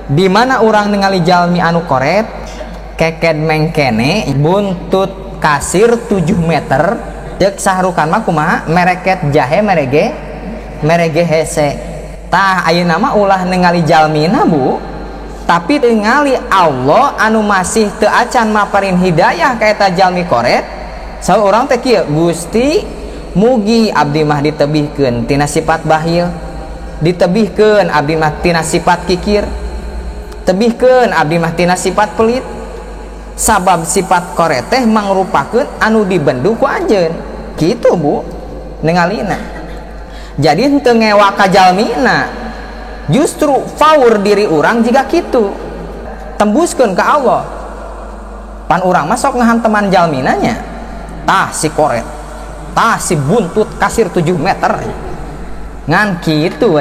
di mana orang ningali jalmi anu koret keked mengkene buntut kasir 7 meter cek sahrukan mah kumaha mereket jahe merege hese tah ayeuna mah ulah ningali jalmina Bu, tapi ningali Allah anu masih teu acan maparin hidayah ka eta jalmi koret. Saur urang teh kieu, Gusti mugi abdi mah ditebihkeun tina sifat bahil, ditebihkeun abdi mah tina sifat kikir, tebihkeun abdi mah tina sifat pelit. Sabab sifat koret teh mangrupakeun anu dibendu ku anjeun. Kitu Bu ningalina. Jadi henteu ngewa ka jalmina. Justru faur diri orang jika kitu. Tembuskeun ka Allah. Pan urang mah sok ngahanteman jalminanya. Tah si koret. Tah si buntut kasir 7 meter. Ngan kitu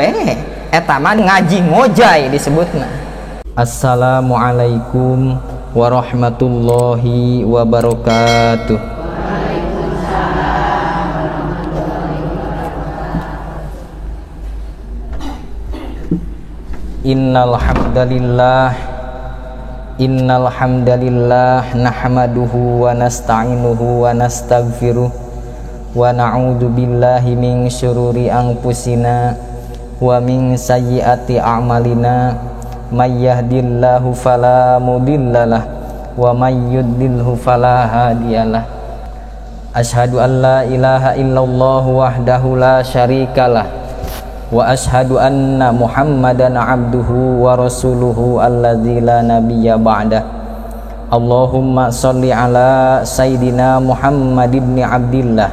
eta mah ngaji ngojay disebutna. Assalamualaikum warahmatullahi wabarakatuh. Innal hamdalillah nahmaduhu wa nasta'inuhu wa nastaghfiruh wa na'udzu billahi min syururi anfusina wa min sayyiati a'malina may yahdihillahu fala mudhillalah wa may yudlilhu fala hadiyalah. Asyhadu an la ilaha illallah wahdahu la syarikalah wa asyhadu anna Muhammadan abduhu wa rasuluhu alladzi la nabiyya ba'dah. Allahumma sholli ala sayyidina Muhammad ibn Abdillah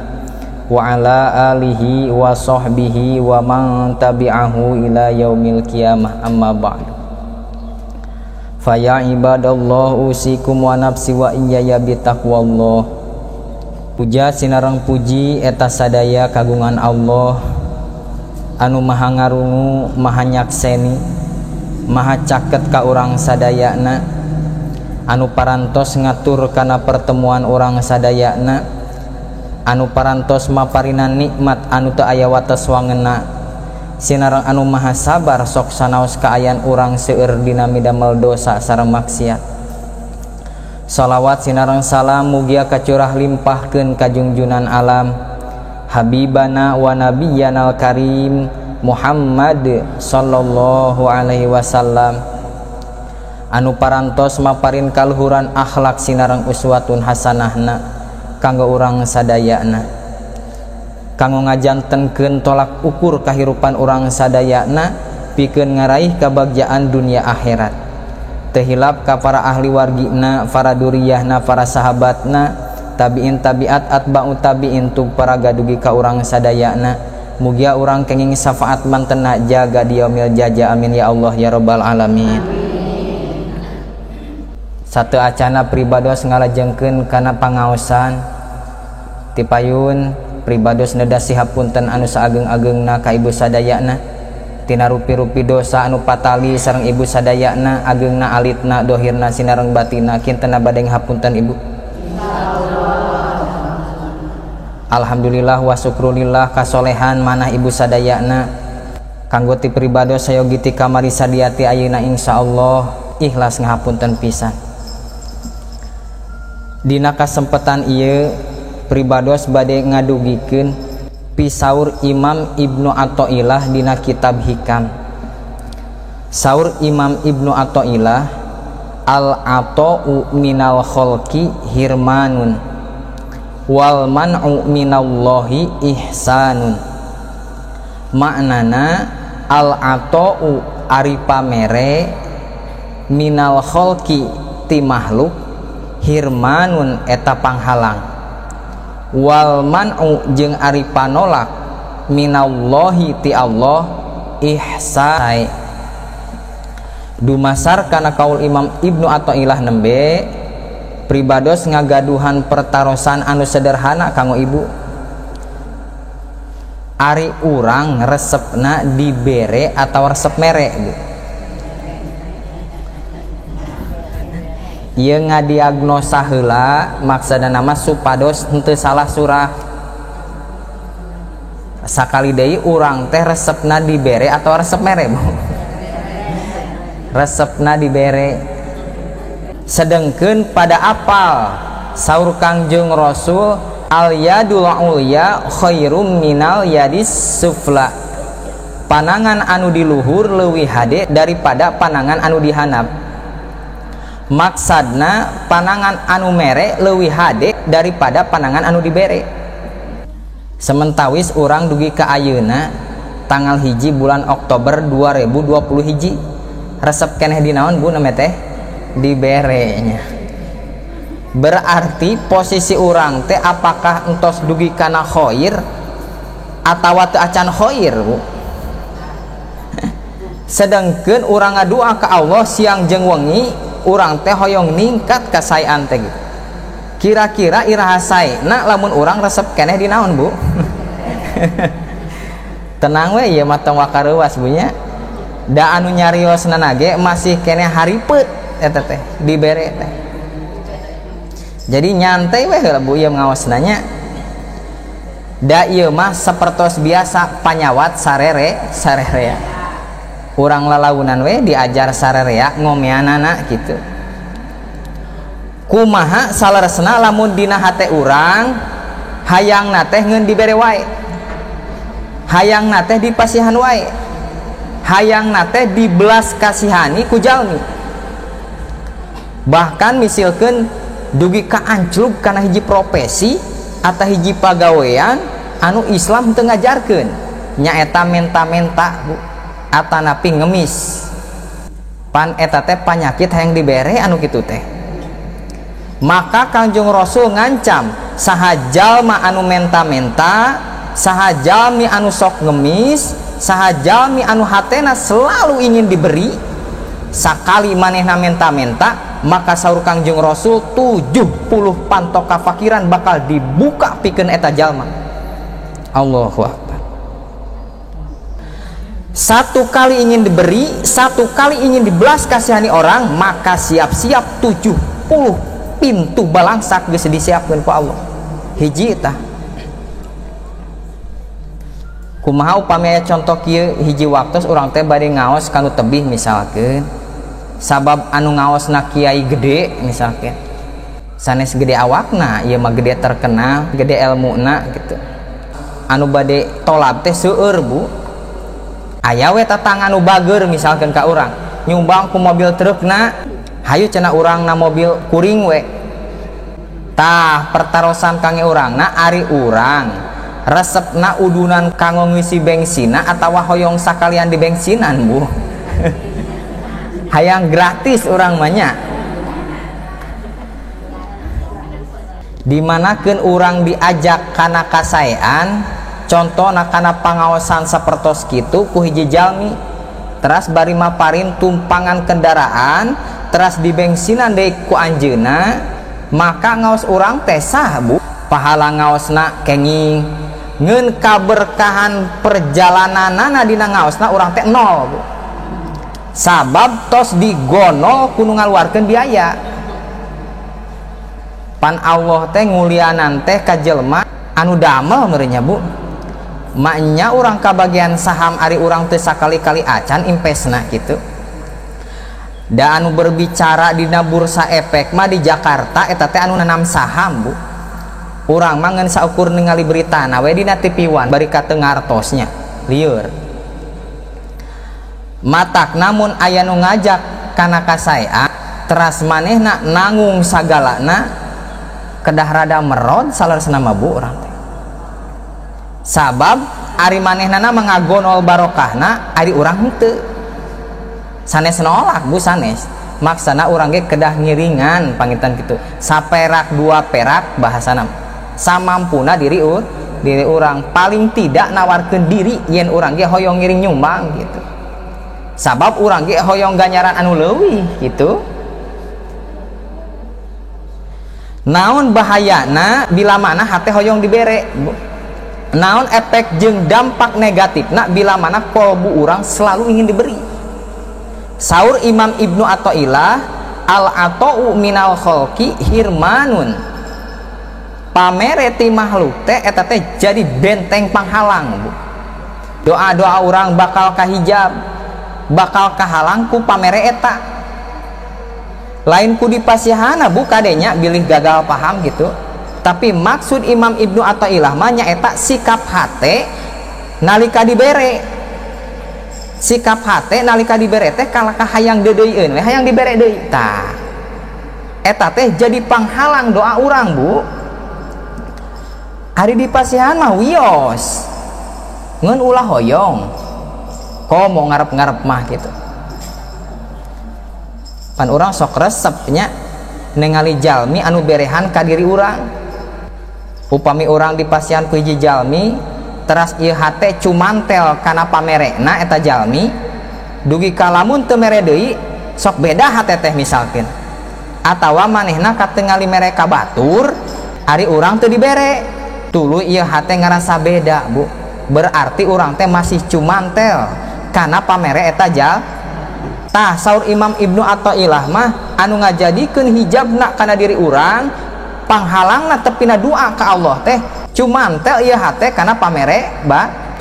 wa ala alihi wa sahbihi wa man tabi'ahu ila yaumil qiyamah, amma ba'du. Fa ya ibadallah usikum wa nafsi wa iyaya bitaqwallah. Puja sinareng puji eta sadaya kagungan Allah anu maha ngarungu, maha nyakseni, maha caket ka urang sadayana, anu parantos ngatur kana pertemuan urang sadayana, anu parantos maparinan nikmat anu teu aya wates wangeuna, sinareng anu maha sabar sok sanaos kaayaan urang seueur dina midamel dosa sareng maksiat. Salawat sinareng salam mugia kacurah limpahkeun ka junjunan alam habibana wa nabiyyanal karim Muhammad sallallahu alaihi wasallam, anu parantos maparin kaluhuran akhlak sinareng uswatun hasanahna kanggo urang sadayana, kanggo ngajantenkeun tolak ukur kahirupan urang sadayana pikeun ngaraih kabagjaan dunia akhirat. Teu hilap ka para ahli wargina, para duriyahna, para sahabatna, tabiin tabiat atba'u tabiin tug para gadugi ka urang sadayana. Mugia urang kenging syafaat mantena jaga di yaumil jaja, amin ya Allah ya rabbal alamin. Satu acana pribados ngalajengkeun kana pangaosan ti payun pribados nedasi hapunten anu saageng-ageungna ka ibu sadayana tina rupi-rupi dosa anu patali sareng ibu sadayana, ageungna alitna dohirna sinareng batina, kinten badeng hapunten ibu. Alhamdulillah wa syukrulillah kasolehan manah ibu sadayana kanggo ti pribados sayogi ti kamari sadiati ayeuna insyaallah ikhlas ngahapunten pisan. Dina kasempetan ieu pribados bade ngadugikeun pisaur Imam Ibnu Athaillah dina kitab Hikam. Saur Imam Ibnu Athaillah, al-ata'u minal khalqi hirmanun wal man'u minallahi ihsanun. Maknana al-ata'u ari pamere minal khalqi ti makhluk, hirmanun eta panghalang, wal man'u jeung ari panolak minallahi ti Allah ihsan. Dumasar kana kaul Imam Ibnu Athaillah nembe pribados ngagaduhan pertarosan anu sederhana kanggo ibu. Ari urang resepna dibere atau resep mere Bu. Ieu ngadiagnosa heula maksudna nama supados henteu salah surah. Sakali deui urang teh resepna dibere atau resep mere Bu. resepna dibere. Sedengkeun pada apal saur Kangjeng Rasul, al yadul ulya khairum minal yadis sufla. Panangan anu di luhur leuwih hade daripada panangan anu dihanap. Maksadna panangan anu mere leuwih hade daripada panangan anu dibere. Sementawis urang dugi ka ayeuna tanggal 1 bulan Oktober 2020 hiji. Resep keneh dinaon Bu namanya teh? Diberenya. Berarti posisi urang teh apakah entos dugi kana khair atawa teu acan khair Bu? Sedengkeun urang ngadua ka Allah siang jeung wengi, urang teh hoyong ningkat kasaean teh gitu. Kira-kira iraha saena lamun urang resep keneh dinaon Bu? Tenang we ieu mah tong wakareuwas Bu nya. Da anu nyariosna nage masih keneh haripeut eta teh dibere teh. Jadi nyantai we heula Bu ieu ngaosna nya. Da ieu mah sapertos biasa panyawat sarerea. Urang lalaunan we diajar sarerea ngomeanana gitu. Kumaha salaresna lamun dina hate urang hayangna teh ngeun dibere wae. Hayangna teh dipasihan wae. Hayangna teh dibelas kasihani ku jalmi. Bahkan misilkeun dugi ka anclug kana hiji profesi atau hiji pagawean anu Islam teu ngajarkeun nyaeta menta-menta Bu, atanapi ngemis. Pan eta teh panyakit hayang dibere anu kitu teh. Maka Kangjeng Rasul ngancam saha jalma anu menta-menta, saha jalmi anu sok ngemis, saha jalmi anu hatena selalu ingin diberi, sakali manehna menta-menta, maka saur Kangjeng Rasul 70 pantok kafakiran bakal dibuka pikeun eta jalma. Allahu Akbar. Satu kali ingin diberi, satu kali ingin dibelas kasihani orang, maka siap-siap 70 pintu balangsak geus disiapkeun ku Allah. Hiji tah. Kumaha upami aya contoh kieu hiji waktos urang teh bade ngaos kanu tebih misalkeun. Sabab anu ngaosna kiai gede misalkeun. Sanes gede awakna, ieu mah gede terkenal, gede ilmuna gitu. Anu bade tolab teh seueur Bu. Aya we tatang anu bageur misalkeun ka urang, nyumbang ku mobil trukna, hayu cenah urang na mobil kuring we. Tah pertarosan kange urangna ari urang resepna udunan kanggo ngisi bensina atawa hoyong sakalian di bensinan Bu. Hayang gratis urang mah nya. Dimanakeun urang diajak kana kasaean, contohna kana pangaosan sapertos kitu ku hiji jalmi, teras bari maparin tumpangan kendaraan, teras di bensinan deui ku anjeunna, maka ngaos urang teh sah Bu. Pahala ngaosna kenging, ngeun kaberkahan perjalananana dina ngaosna urang teh nol Bu. Sabab tos digonol kudu ngaluarkeun biaya. Pan Allah teh ngulianan teh ka jelema anu damel meureunnya Bu. Maknya urang kabagian saham ari urang teu sakali-kali acan impesna gitu. Da anu berbicara dina bursa efek mah di Jakarta eta teh anu nanam saham Bu. Urang mah ngeun saukur ningali beritana we dina TV One bari ka teu ngartosnya lieur. Matak namun aya nu ngajak kana kasaean teras manehna nanggung sagalana kedah rada merod salaresna mah Bu urang teh. Sabab ari manehna ngagonol barokahna ari urang henteu. Sanes nolak Bu sanes. Maksana urang ge kedah ngiringan pangitan kitu. Saperak dua perak bahasana. Samampuna diri urang paling tidak nawarkeun diri yen urang ge hoyong ngiring nyumbang gitu. Sabab urang ge hoyong ganjaran anu leuwih gitu. Naon bahayana bila mana hate hoyong dibere Bu. Naon efek jeung dampak negatifna bila mana kolbu urang selalu ingin diberi. Saur Imam Ibnu Athaillah, al-ata'u minal khalqi hirmanun. Pamere ti makhluk teh eta teh jadi benteng panghalang Bu. Doa-doa urang bakal kahijab. bakal kahalang ku pamere eta. Lain ku dipasihana buka denya bilih gagal paham gitu. Tapi maksud Imam Ibnu Athaillah mah nyaeta sikap hate nalika dibere. Sikap hate nalika dibere teh kalakah hayang deudeuieun we hayang dibere deui. Tah eta teh jadi panghalang doa urang, Bu. Ari dipasihan mah wios ngeun ulah hoyong komo ngarep-ngarep mah gitu. Pan urang sok resepnya ningali jalmi anu berehan ka diri urang. Upami urang dipasihan ku hiji jalmi teras ieu hate cumantel kana pamerena eta jalmi dugi ka lamun teu mere deui sok beda hate teh misalkeun atawa manehna katengali mere ka batur ari urang teu dibere tuluy ieu hate ngarasa beda, Bu. Berarti urang teh masih cumantel kana pamere eta jal. Tah saur Imam Ibnu Athaillah mah anu ngajadikeun hijabna kana diri urang panghalangna tepina doa ka Allah teh cumantel ieu hate kana pamere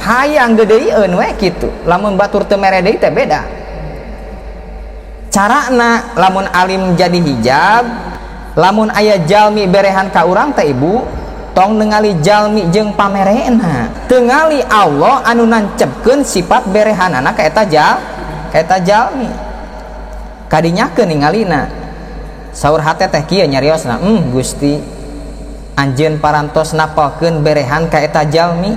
hayang deudeuieun we kitu. Lamun batur teu mere deui teh beda carana. Lamun alim jadi hijab, lamun aya jalmi berehan ka urang teh Ibu tong ningali jalmi jeung pamerena, tengali Allah anu nancepkeun sifat berehanana ka eta jalmi. Kadinyakeun ningalina saur hate teh kieu nyariosna, Gusti anjeun parantos napalkeun berehan ka eta jalmi,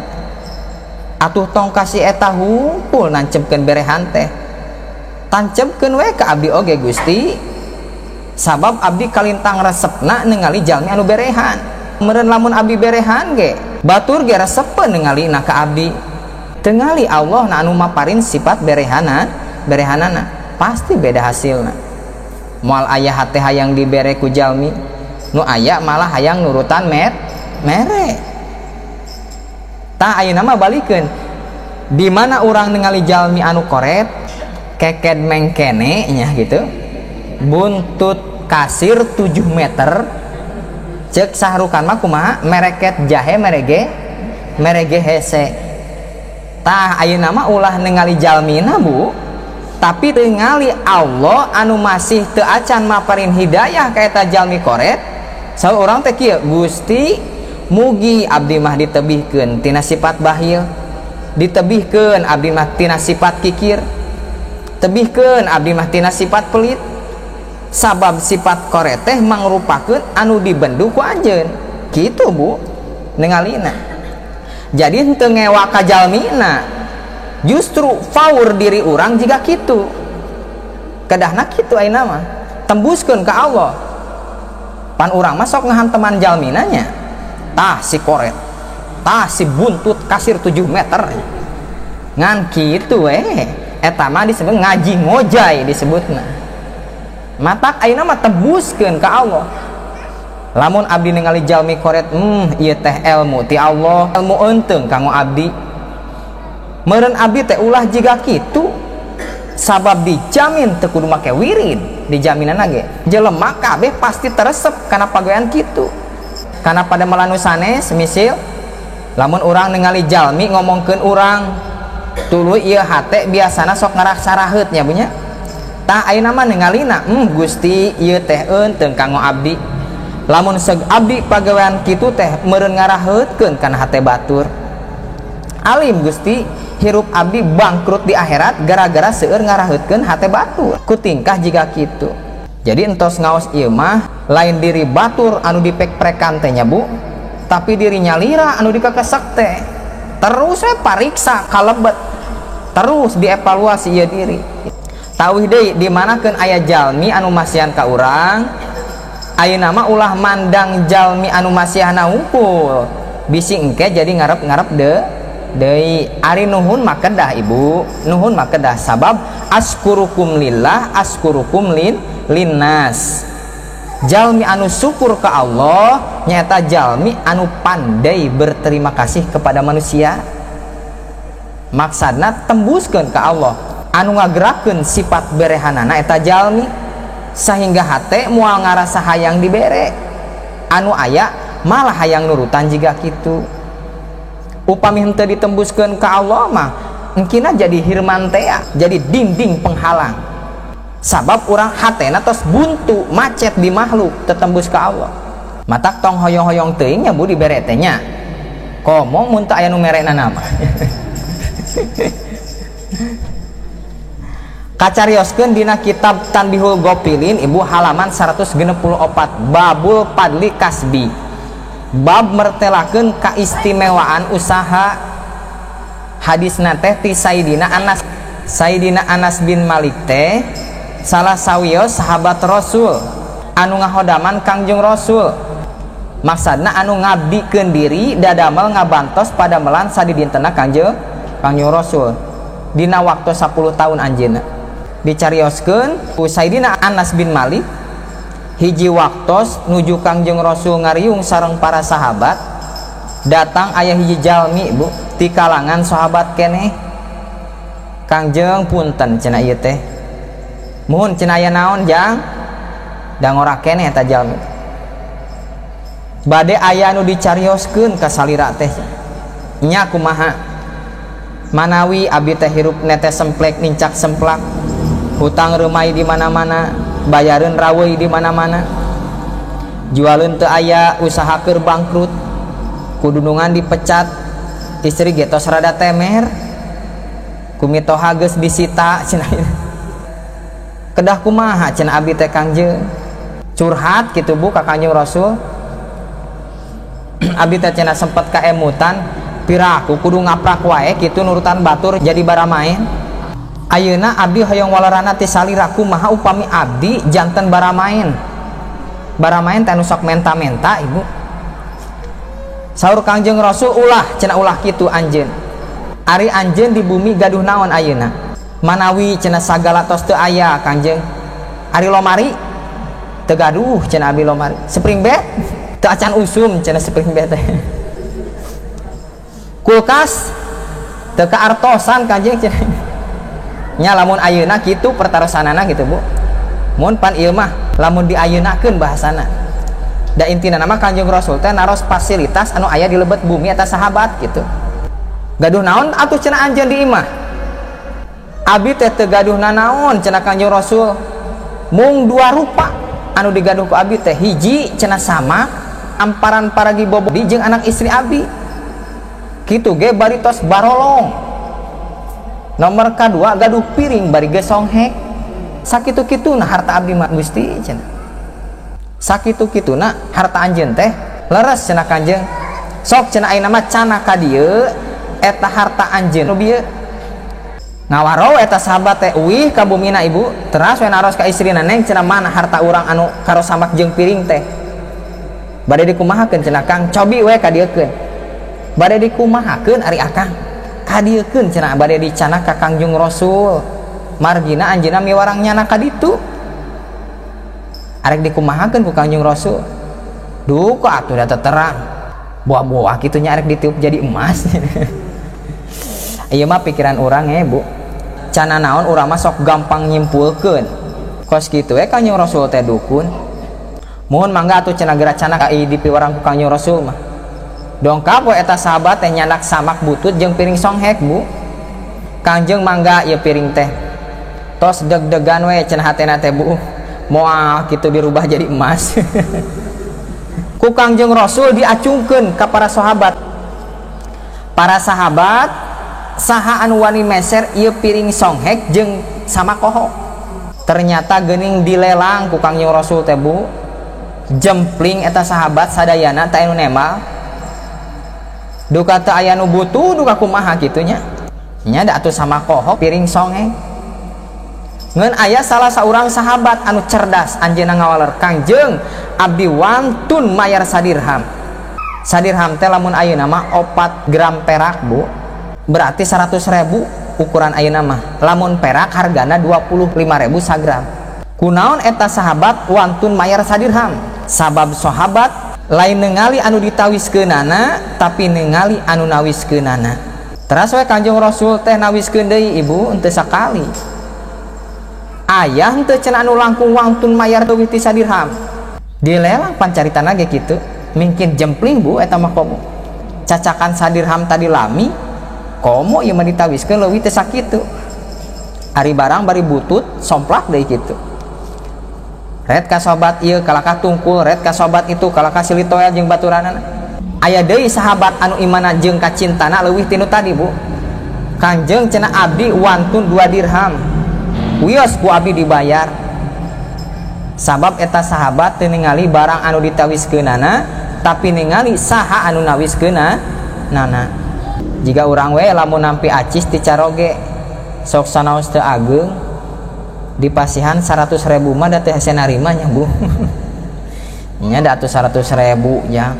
atuh tong kasih eta hungkul nancepkeun berehan teh. Tancepkeun we ka abdi oge Gusti, sabab abdi kalintang resepna ningali jalmi anu berehan. Meureun lamun abdi berehan ge batur ge resepeun ningali na ka abdi. Tengali Allah na anu maparin sifat berehanana pasti beda hasilna. Moal aya hate hayang dibere ku jalmi, nu aya malah hayang nurutan mere. Tah ayeuna mah balikeun, di mana urang ningali jalmi anu koret keked mengkene nya gitu, buntut kasir 7 meter, cek sahrukan mah kumaha mereket jahe merege hese. Tah ayeuna mah ulah ningali jalmina, Bu, tapi ningali Allah anu masih teu acan maparin hidayah ka eta jalmi koret. Saur urang teh kieu, Gusti mugi abdi mah ditebihkeun tina sifat bahil, ditebihkeun abdi mah tina sifat kikir, tebihkeun abdi mah tina sifat pelit. Sabab sifat koret teh mangrupakeun anu dibendu ku anjeun kitu, Bu, ningalina. Jadi henteu ngewa ka jalmina, justru faur diri urang jiga kitu. Kedahna kitu ayeuna mah tembuskeun ka Allah. Pan urang mah sok ngahanteman jalmina nya, tah si koret, tah si buntut kasir 7 meter ngan kitu we. Eta mah disebut ngaji ngojay disebutna. Matak ayeuna mah tembuskeun ka Allah. Lamun abdi ningali jalmi koret, ieu teh ilmu ti Allah, ilmu euteung kanggo abdi. Meureun abdi teh ulah jiga kitu, sabab dijamin teu kudu make wirid, dijaminana ge jelema kabeh pasti teresep kana pagawean kitu. Kana pada melanu sanes misil lamun urang ningali jalmi ngomongkeun urang tuluy ieu hate biasana sok ngaraksa raheut nya, Bu nya. Tah ayeuna mah ningalina, Gusti ieu teh euteung kanggo abdi. Lamun seg abdi pagawean kitu teh meureun ngaraheutkeun kana hate batur. Alim Gusti, hirup abdi bangkrut di akhirat gara-gara seueur ngaraheutkeun hate batur. Ku tingkah jiga kitu. Jadi entos ngaos ieu mah lain diri batur anu dipek-prekan teh nya, Bu, tapi diri nyalira anu dikekesek teh. Terus we pariksa kalebet. Terus dievaluasi ieu diri. Tauih deui di manakeun aya jalmi anu masihan ka urang, ayeuna mah ulah mandang jalmi anu masihana hungkul, bisi engke jadi ngarep-ngarep deui. Ari nuhun mah kedah, Ibu, nuhun mah kedah, sabab askurukum lillah askurukum linnas. Jalmi anu syukur ke Allah nyata jalmi anu pandai berterima kasih kepada manusia. Maksudna tembuskeun ke Allah anu ngagerakeun sifat berehanana eta jalmi, sehingga hate moal ngarasa hayang dibere, anu aya malah hayang nurutan jiga kitu. Upami henteu ditembuskeun ka Allah mah engkina jadi hirman teh jadi dinding penghalang sabab orang hatena tos buntu macet di makhluk tetembus ke Allah matak tong hoyong-hoyong teuing nya bu dibere teh nya komo mun teu aya nu merekna nama kacarioskeun dina kitab Tanbihul Ghafilin ibu halaman 164 babul padli kasbi bab mertelakeun kaistimewaan usaha hadisna teh ti Sayyidina Anas bin Malik teh salah sawios sahabat Rasul anu ngahodaman Kangjeng Rasul maksudna anu ngabdikeun diri dadamel ngabantos padamelan sadidintena Kangjeng Rasul dina waktu 10 tahun anjeunna dicarioskeun ku Sayyidina Anas bin Malik hiji waktos nuju Kangjeng Rasul ngariung sareng para sahabat datang aya hiji jalmi bu ti kalangan sahabat keneh Kangjeng punten cenah ieu teh muhun cenah aya naon jang da ngora keneh eta jalmi bade aya anu dicarioskeun ka salira teh nya kumaha manawi abdi teh hirup nete semplek nincak semplak hutang remai di mana-mana bayareun raweuh di mana-mana jualeun teu aya usaha keur bangkrut kudunungan dipecat istri getos rada temer kumitoha geus disita cenah kedah kumaha cenah abdi teh Kangjeng curhat kitu bu ka Kangjeng Rasul abdi teh cenah sempet kaemutan piraku kudu ngaprak wae kitu nurutan batur jadi baramaen ayeuna abdi hoyong walerana ti salira kumaha upami abdi janten baramaen teh anu sok menta-menta ibu saur Kangjeng Rasul ulah cenah ulah kitu anjeun ari anjeun di bumi gaduh naon ayeuna manawi cenah sagala tos teu aya Kangjeng ari lomari teu gaduh cenah abdi lomari spring bed teu acan usum cenah spring bed teh kulkas teu kaartosan Kangjeng cenah nya lamun ayeuna kitu pertarosanana gitu bu mun pan ieu mah lamun diayeunaakeun bahasana da intina nama Kangjeng Rasul teh naros fasilitas anu aya di lebet bumi eta sahabat gitu gaduh naon atuh cenah anjeun di imah abdi teh teu gaduh nanaon cenah Kangjeng Rasul mung dua rupa anu digaduh ku abdi teh hiji cenah sama amparan paragi bobo jeung anak istri abdi kitu ge bari tos barolong nomor kadua gaduh piring bari ge songhek sakitu-kituna harta abdi mah Gusti cenah sakitu-kituna harta anjeun teh leres cenah Kangjeng sok cenah ayeuna mah cana ka dieu eta harta anjeun bieu ngawaro eta sahabat teh uih ka bumina ibu teras we naros ka istrina neng cenah mana harta urang anu karo samak jeung piring teh bade dikumahakeun cenah Kang cobi we ka dieukeun bade dikumahakeun ari akang ka dieukeun cenah bade dicana ka Kangjeng Rasul margina anjeunna miwarang nyana ka ditu arek dikumahakeun ku Kangjeng Rasul duh kok atuh da terang buah-buah kitu nya arek ditiup jadi emas ieu mah pikiran urang bu cana naon urang mah sok gampang nyimpulkeun kos kitu Kangjeng Rasul teh dukun mohon mangga atuh cenah geura cana ka di piwarang ku Kangjeng Rasul mah dongkap we eta sahabat teh nyandak samak butut jeung piring songhek bu Kangjeng mangga ieu piring teh tos deg-degan we cenah hatena teh bu moal kitu dirubah jadi emas ku Kangjeng Rasul diacungkeun ka para sahabat saha anu wani meser ieu piring songhek jeung samakoho ternyata geuning dilelang ku Kangjeng Rasul teh bu jempling eta sahabat sadayana teh anu nemal duka teu aya nu butuh duka kumaha kitu nya nya da atuh samakoho piring songhek ngeun aya salah saurang sahabat anu cerdas anjeunna ngawaler Kangjeng abdi wantun mayar sadirham teh lamun ayeuna mah 4 gram perak bu berarti 100.000 ukuran ayeuna mah lamun perak hargana 25.000 sagram kunaon eta sahabat wantun mayar sadirham sabab sahabat lain ningali anu ditawiskeunana tapi ningali anu nawiskeunana teras we Kangjeng Rasul teh nawiskeun deui ibu henteu sakali ayah henteu cenah anu langkung wantun mayar teuwih ti sadirham dilelang pancaritana ge kitu mungkin jempling bu eta mah komo cacakan sadirham tadi lami komo ieu mah ditawiskeun leuwih teh sakitu. Ari barang bari butut somplak deui kitu. Red ka sobat ieu kalaka tungkul, red ka sobat itu kalaka silitoel jeung baturanana. Aya deui sahabat anu imanna jeung kacintana leuwih tinu tadi Bu. Kanjeng cenah abdi wantun 2 dirham. Wios ku abdi dibayar. Sabab eta sahabat teu ningali barang anu ditawiskeunana, tapi ningali saha anu nawiskeunana. Jika urang we lamun nampi acis ti caroge sok sanaos teu ageung dipasihan 100.000 mah da teu hese narima nya Bu. Nya da atuh 100.000 nya.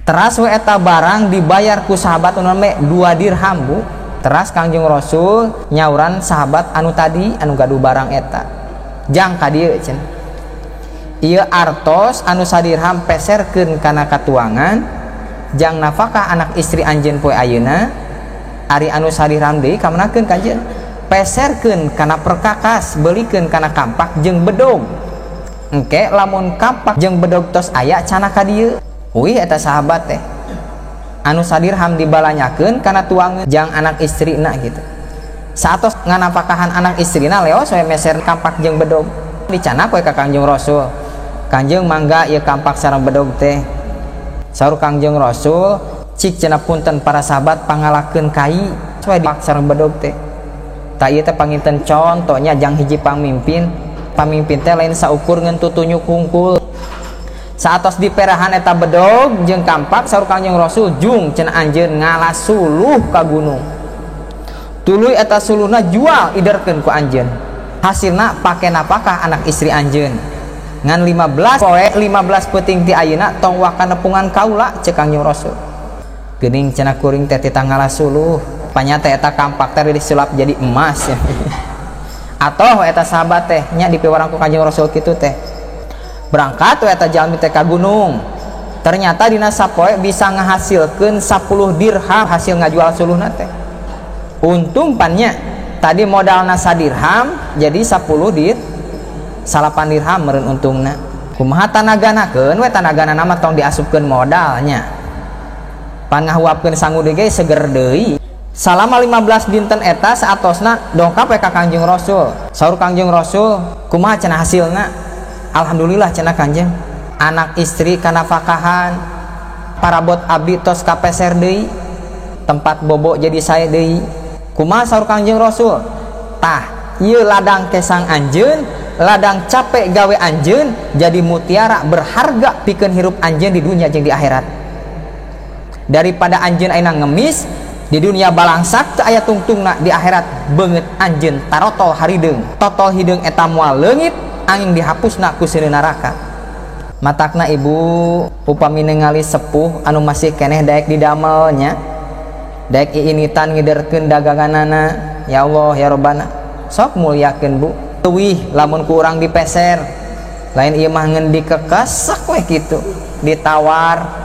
Teras we eta barang dibayar ku sahabat anu name 2 dirham Bu. Teras Kangjeng Rasul nyauran sahabat anu tadi anu gaduh barang eta. Jang ka dieu cenah. Ieu artos anu sadirham peserkeun kana katuangan, jang nafkah anak istri anjeun poe ayeuna. Ari anu sadirham deui kamanakeun kanjeun? Peserkeun kana perkakas, beulikeun kana kampak jeung bedog. Engke lamun kampak jeung bedog tos aya cenah ka dieu. Wih eta sahabat teh anu sadirham dibalanyakeun kana tuangeun jang anak istrina gitu. Saatos nganapakahan anak istrina leos we meser kampak jeung bedog. Dicanak we ka Kangjeng Rasul. Kanjeng mangga ieu kampak sareng bedog teh. Saur Kangjeng Rasul, cik cenah punten para sahabat pangalakeun kai we kampak sareng bedog teh. Ta ieu teh panginten contohnya jang hiji pamimpin teh lain saukur ngeun tutunyuk hungkul. Saatos diperahan eta bedog jeung kampak saur Kangjeng Rasul jung cenah anjeun ngalas suluh ka gunung. Tuluy eta suluhna jual iderkeun ku anjeun. Hasilna pake napakah anak istri anjeun. Ngan 15 poe 15 peuting ti ayeuna tong waka nepungan kaula ceuk Kangjeng Rasul. Geuning cenah kuring teh tita ngalas suluh. Panyata eta kampak teh disulap jadi emas. Atoh eta sahabat teh nya dipiwarang ku Kangjeng Rasul kitu teh. Berangkat we eta jalmi teh ka gunung. Ternyata dina sapoe bisa ngahasilkeun 10 dirham hasil ngajual suluhna teh. Untung pannya tadi modalna sadirham jadi 10 salapan dirham meureun untungna. Kumaha tanaganakeun we tanagana mah tong diasupkeun modalnya. Pan ngahuapkeun sanggudi ge seger deui. Salama 15 dinten eta saatosna dongkap we ka Kangjeng Rasul. Saur Kangjeng Rasul, kumaha cenah hasilna? Alhamdulillah cenah Kanjeng. Anak istri kanafakahan, parabot abdi tos kapeser deui. Tempat bobo jadi sae deui. Kumaha saur Kangjeng Rasul? Tah, ieu ladang kesang anjeun, ladang capek gawe anjeun jadi mutiara berharga pikeun hirup anjeun di dunia jeung di akhirat. Daripada anjeun ayeuna ngemis di dunia balangsak teu aya tungtungna, di akhirat beungeut anjeun tarotol harideung. Totol hideung eta moal leungit angin dihapusna ku seueur neraka. Matakna ibu upami ningali sepuh anu masih keneh daek didamelnya. Daek iinitan ngiderkeun daganganana, ya Allah ya Robbana sok mulyakeun Bu. Teuwih lamun ku urang dipeser lain ieu mah ngeun dikekesak we kitu ditawar.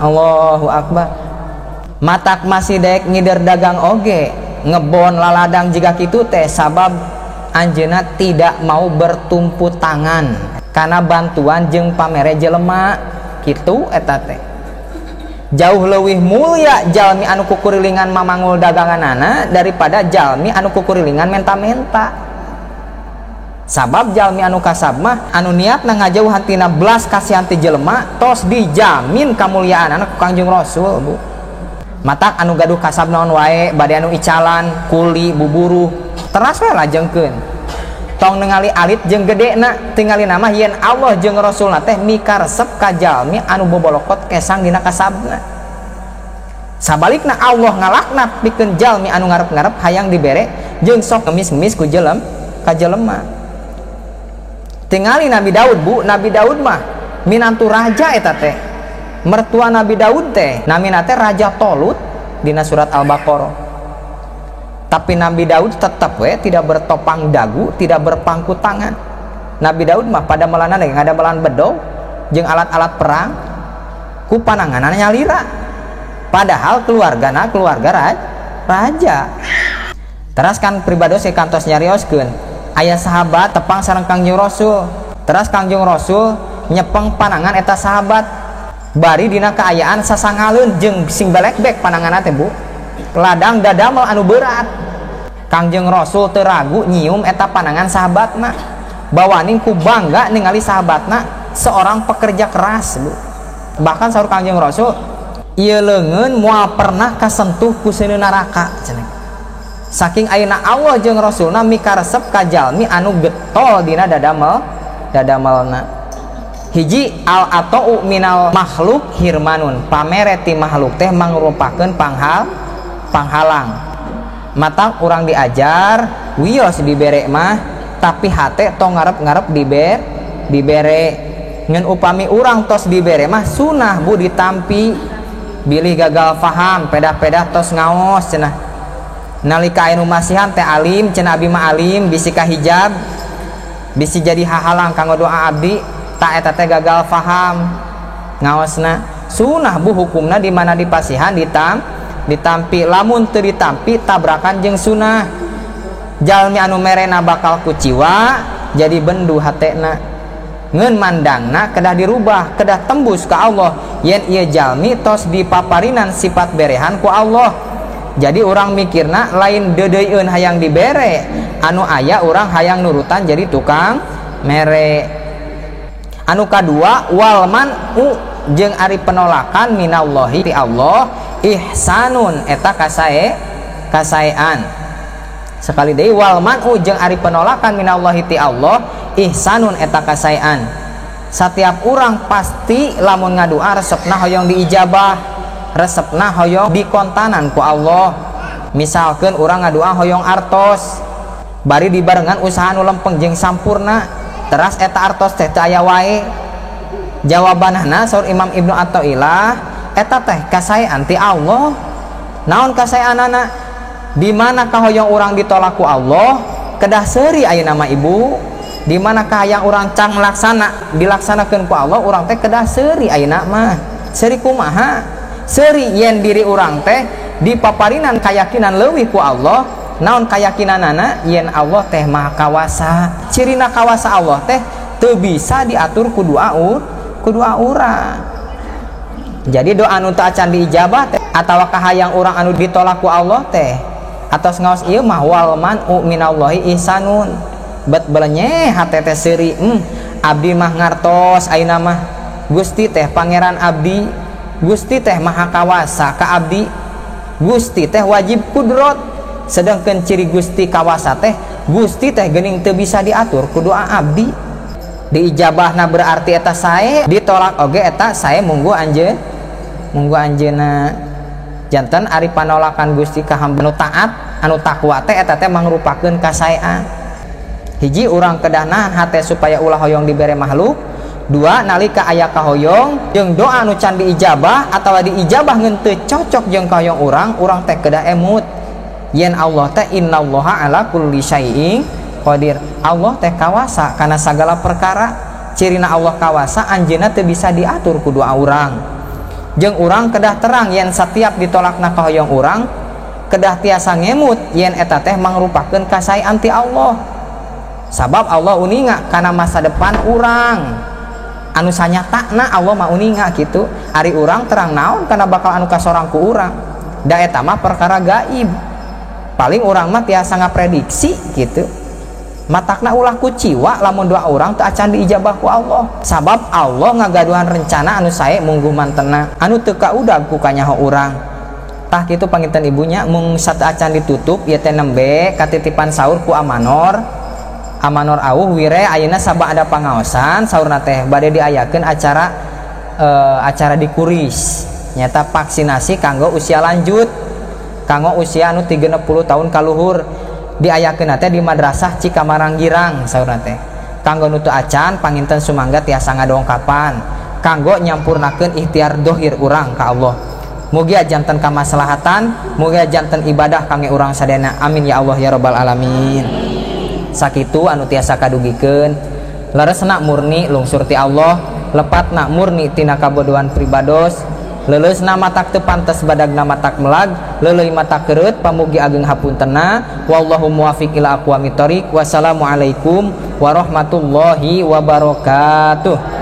Allahu Akbar. Matak masih daek ngider dagang oge ngebon laladang jiga kitu teh sabab anjeunna tidak mau bertumpu tangan karena bantuan jeung pamere jelema kitu eta teh. Jauh leuwih mulia jalmi anu kukurilingan mamangul daganganana daripada jalmi anu kukurilingan menta-menta. Sabab jalmi anu kasab mah anu niatna ngajauhan tina belas kasihan ti jelema tos dijamin kamuliaanna ku Kangjeng Rasul Bu. Matak anu gaduh kasab naon wae bade anu icalan kuli buburu teras we lajengkeun. Tong ningali alit jeung gedena tingali nama yen Allah jeung Rasulna teh mikaresep ka jalmi anu bobolokot kesang dina kasabna. Sabalikna Allah ngalakna pikeun jalmi anu ngarep-ngarep hayang dibere jeung sok ngemis-ngemis ku jelema. Tingali Nabi Daud Bu, Nabi Daud mah minantu raja eta teh. Mertua Nabi Daud teh namina teh Raja Tolut dina surat Al-Baqarah. Tapi Nabi Daud tetap we tidak bertopang dagu, tidak berpangku tangan. Nabi Daud mah pada melana yang ada melan bedog jeung alat-alat perang ku pananganan nyalira. Padahal keluargana keluarga raja. Teras kan pribados kantos nyarioskeun aya sahabat tepang sareng Kangjeng Rasul. Teras Kangjeng Rasul nyepeng panangan eta sahabat bari dina kaayaan sasangalun jeung sing belekbek pananganna teh Bu. ladang dadamel anu berat. Kangjeng Rasul teu ragu nyium eta panangan sahabatna, bawaning ku bangga ningali sahabatna seorang pekerja keras, Bu. Bahkan saur Kangjeng Rasul, ieu leungeun moal pernah kasentuh ku seuneu neraka cenah. Saking ayeuna Allah jeung Rasulna mikaresep ka jalmi anu getol dina dadamelna. Hiji al atau minal makhluk hirmanun, pamere ti makhluk teh mangrupakeun panghalang. Mata urang diajar wios dibere mah, tapi hate tong ngarep-ngarep dibere. Ngan upami urang tos dibere mah sunah, Bu, ditampi. Bilih gagal faham, pedah-pedah tos ngaos cenah. Nalika anu masihan teh alim, cenah abdi mah alim, bisi ka hijab, bisi jadi hahalang kanggo doa abdi, tak eta teh gagal faham. Ngaosna sunah, Bu, hukumna di mana dipasihan ditampi, lamun teu ditampi tabrakan jeung sunah. Jalmi anu merena bakal kuciwa jadi bendu hatena. Ngeun mandangna kedah dirubah, kedah tembus ka Allah yen ieu jalmi tos dipaparinan sifat berehan ku Allah. Jadi orang mikirna lain dedeun hayang dibere, anu aya orang hayang nurutan jadi tukang mere. Anu kadua walman jeung ari penolakan minallahi ti Allah ihsanun eta kasaean. Sekali deui walman jeung ari penolakan minallahi ti Allah ihsanun eta kasaean. Setiap orang pasti lamun ngadua resepna hoyong diijabah, resepna hoyong dikontanan ku Allah. Misalkan orang ngadua hoyong artos, bari dibarengan usaha nu lempeng jeung sampurna, teras eta artos teh teu aya wae. Jawabanna saur Imam Ibnu Athaillah, eta teh kasaean ti Allah. Naon kasaeanana? Di mana kahoyong orang ditolak ku Allah, kedah seuri ayeuna mah Ibu. Di mana kahayang orang cang laksana dilaksanakeun ku Allah, orang teh kedah seuri ayeuna mah. Seuri kumaha? Seuri yen diri orang teh dipaparinan kayakinan leuwih ku Allah. Naon kayakinanana? Yen Allah teh maha kawasa. Cirina kawasa Allah teh teu bisa diatur ku dua urang. Jadi doa anu teu acan diijabah teh atawa kahayang urang anu ditolak ku Allah teh atos ngaos ieu mah wal man'u minallahi ihsanun. Bet belenye hate teh seuri, abdi mah ngartos ayeuna mah Gusti teh pangeran abdi, Gusti teh maha kawasa ka abdi, Gusti teh wajib kudrot. Sedangkan ciri Gusti kawasa teh Gusti teh geuning teu bisa diatur ku doa abdi. Diijabahna berarti eta sae, ditolak oge eta sae munggu anjeunna. Janten ari panolakan Gusti ka hamba anu taat anu takwa teh eta teh mangrupakeun kasaean. Hiji urang kedah nahan hate supaya ulah hoyong dibere makhluk. Dua nalika aya kahoyong jeung doa anu can diijabah atawa diijabah ngeun teu cocok jeung kahoyong urang teh kedah emut. Yen Allah teh innallaha ala kulli syai'in qadir. Allah teh kawasa kana sagala perkara. Cirina Allah kawasa anjeunna teu bisa diatur ku doa urang. Jeung urang kedah terang yen setiap ditolakna kahoyong urang kedah tiasa ngemut yen eta teh mangrupakeun kasaean ti Allah. Sabab Allah uninga karena masa depan urang anu sanyatana Allah mah uninga gitu. Ari urang terang naon karena bakal anu kasorang ku urang, da eta mah perkara gaib. Paling urang mah tiasa ngaprediksi gitu. Matakna ulah kuciwa lamun doa urang teu acan diijabah ku Allah. Sabab Allah ngagaduhan rencana anu sae mungguh mantena anu teu kaudag ku kanyaho urang. Tah kitu panginten ibunya mung sateu acan ditutup ieu teh nembe katitipan saur ku Amanor awuh wire ayeuna sabab ada pangaosan saurna teh bade diayakeun acara di Kuris nyata vaksinasi kanggo usia lanjut, kanggo usia anu 30 tahun kaluhur, diayakeun teh di madrasah Cikamarang-Girang saurna teh. Kanggo nu teu acan panginten sumangga tiasa ngadongkapan kanggo nyampurnakeun ikhtiar dohir urang ka Allah. Mugi janten kamaslahatan, mugi janten ibadah kangge urang sadayana. Amin ya Allah ya rabbal alamin. Sakitu anu tiasa kadugikeun leresna murni lungsur ti Allah, lepatna murni tina kabodohan pribados, leuleusna matak teu pantes badagna matak melag, leuleuy matak kereut pamugi ageng hapuntenna. Wallahu muwaffiq ila aqwamit thoriq. Wassalamualaikum warahmatullahi wabarakatuh.